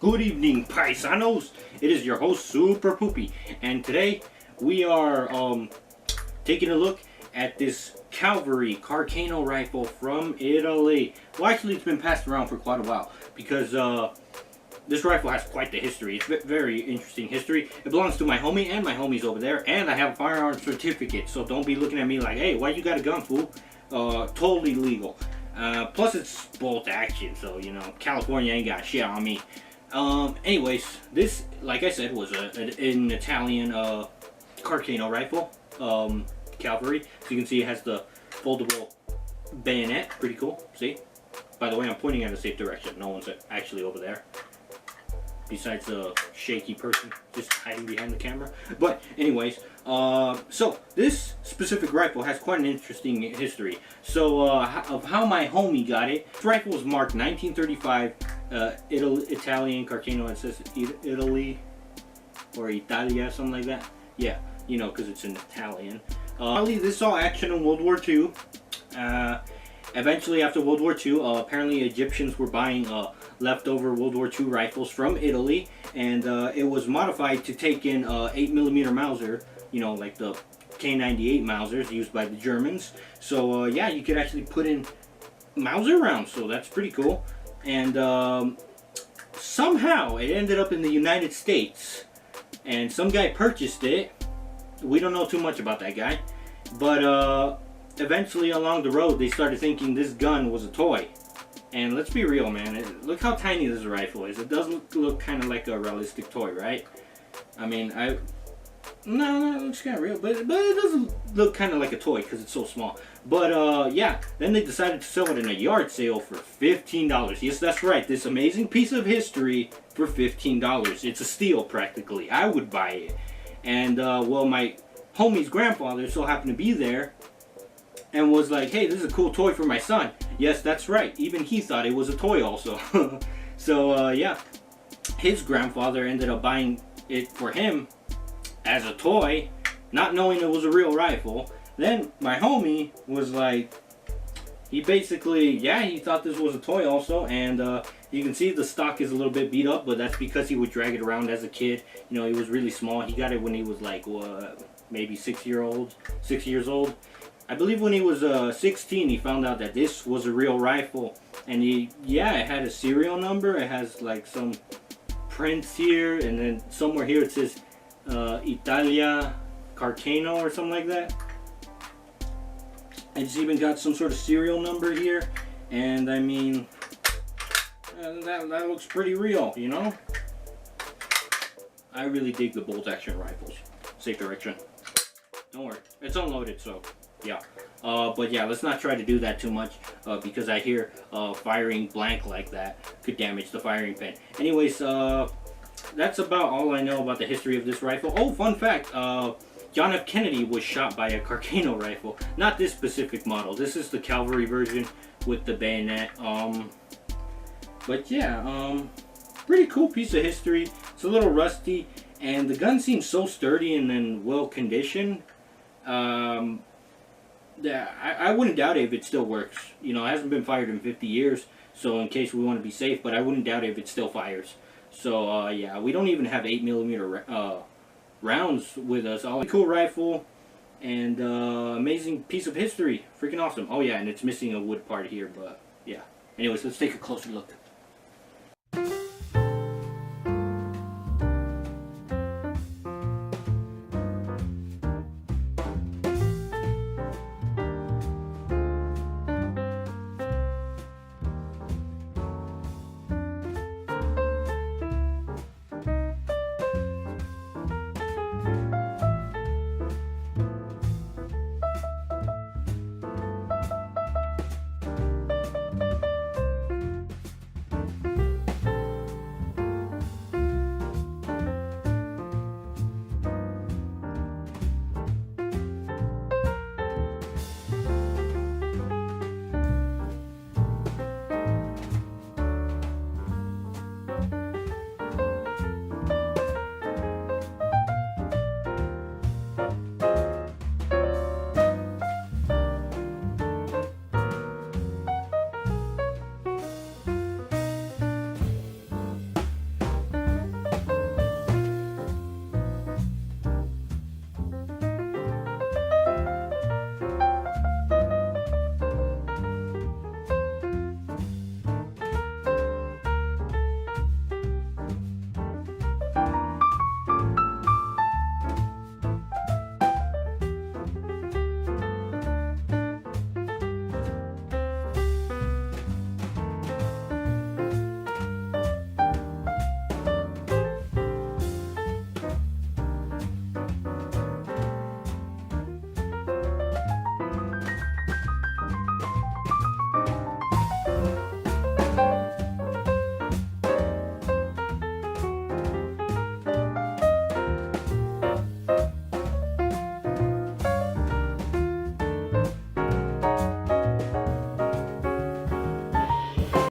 Good evening, paisanos. It is your host, Super Poopy, and today we are taking a look at this Calvary Carcano rifle from Italy. Well, actually, it's been passed around for quite a while because this rifle has quite the history. It's very interesting history. It belongs to my homie and my homie's over there, and I have a firearms certificate. So don't be looking at me like, "Hey, why you got a gun, fool?" Totally legal. Plus, it's bolt action, so you know, California ain't got shit on me. Anyways, this, like I said, was an Italian Carcano rifle, Calvary. So you can see it has the foldable bayonet. Pretty cool. See? By the way, I'm pointing at a safe direction. No one's actually over there, besides a shaky person just hiding behind the camera. But anyways, so this specific rifle has quite an interesting history. So of how my homie got it. This rifle was marked 1935. Italian Carcano. It says Italy or Italia, something like that. Yeah, you know, because it's in Italian. This saw action in World War II. Eventually, after World War II, apparently Egyptians were buying leftover World War II rifles from Italy, and it was modified to take in 8mm Mauser, you know, like the K98 Mausers used by the Germans. So yeah, you could actually put in Mauser rounds, so that's pretty cool. And somehow it ended up in the United States, and some guy purchased it. We don't know too much about that guy, but eventually along the road they started thinking this gun was a toy. And let's be real, man, look how tiny this rifle is. It does look kind of like a realistic toy, right? I mean, no, it looks kind of real, but it doesn't look kind of like a toy because it's so small. But yeah, then they decided to sell it in a yard sale for $15. Yes, that's right, this amazing piece of history for $15. It's a steal practically. I would buy it. And well, my homie's grandfather so happened to be there and was like, "Hey, this is a cool toy for my son." Yes, that's right, even he thought it was a toy also. So yeah, his grandfather ended up buying it for him as a toy, not knowing it was a real rifle. Then my homie was like, he basically, yeah, he thought this was a toy also. And you can see the stock is a little bit beat up, but that's because he would drag it around as a kid. You know, he was really small. He got it when he was like maybe 6 years old. I believe when he was 16, he found out that this was a real rifle. And yeah, it had a serial number. It has like some prints here, and then somewhere here it says Italia Carcano or something like that. It's even got some sort of serial number here, and I mean, that looks pretty real, you know? I really dig the bolt action rifles. Safe direction. Don't worry, it's unloaded, so yeah. But yeah, let's not try to do that too much, because I hear firing blank like that could damage the firing pin. Anyways, that's about all I know about the history of this rifle. Oh, fun fact, John F. Kennedy was shot by a Carcano rifle. Not this specific model. This is the Calvary version with the bayonet. But yeah, pretty cool piece of history. It's a little rusty, and the gun seems so sturdy and then well conditioned. Yeah, I wouldn't doubt it if it still works. You know, it hasn't been fired in 50 years, so in case we want to be safe, but I wouldn't doubt it if it still fires. So yeah, we don't even have 8mm rounds with us. Cool rifle, and amazing piece of history. Freaking awesome. Oh yeah, and it's missing a wood part here, but yeah. Anyways, let's take a closer look.